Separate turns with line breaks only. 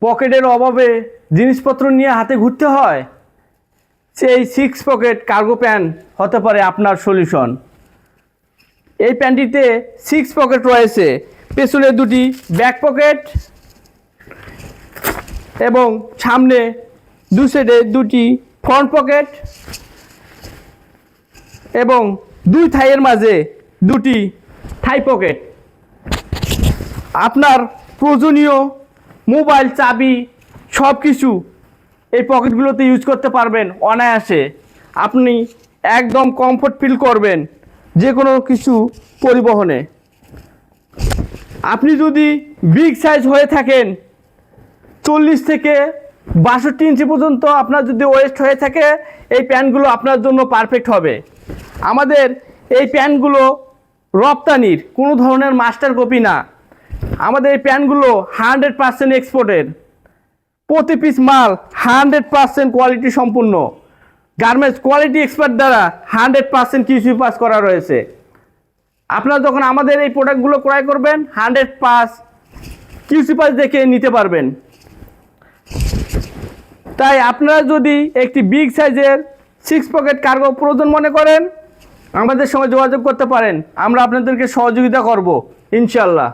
পকেটের অভাবে জিনিসপত্র নিয়ে হাতে ঘুরতে হয়, সেই 6 পকেট কার্গো প্যান্ট হতে পারে আপনার সলিউশন। এই প্যান্টটিতে 6 পকেট রয়েছে, পেছনে দুটি ব্যাক পকেট এবং সামনে দু সাইডে দুটি ফ্রন্ট পকেট এবং দুই থাইয়ের মাঝে দুটি থাই পকেট। আপনার প্রয়োজনীয় মোবাইল, চাবি সব কিছু এই পকেটগুলোতে ইউজ করতে পারবেন অনায়াসে। আপনি একদম কমফোর্ট ফিল করবেন যে কোনো কিছু পরিবহনে। আপনি যদি বিগ সাইজ হয়ে থাকেন, 40 থেকে 62 ইঞ্চি পর্যন্ত আপনার যদি ওয়েস্ট হয়ে থাকে, এই প্যান্টগুলো আপনার জন্য পারফেক্ট হবে। আমাদের এই প্যান্টগুলো রপ্তানির, কোনো ধরনের মাস্টার কপি না। আমাদের এই প্যান্টগুলো 100% এক্সপোর্টের। প্রতি পিস মাল 100% কোয়ালিটি সম্পূর্ণ, গার্মেন্টস কোয়ালিটি এক্সপার্ট দ্বারা 100% কিউসি পাস করা রয়েছে। আপনারা যখন আমাদের এই প্রোডাক্টগুলো ক্রয় করবেন, 100% কিউসি পাস দেখে নিতে পারবেন। তাই আপনারা যদি একটি বিগ সাইজের 6 পকেট কার্গো প্রয়োজন মনে করেন, আমাদের সঙ্গে যোগাযোগ করতে পারেন। আমরা আপনাদেরকে সহযোগিতা করব ইনশাল্লাহ।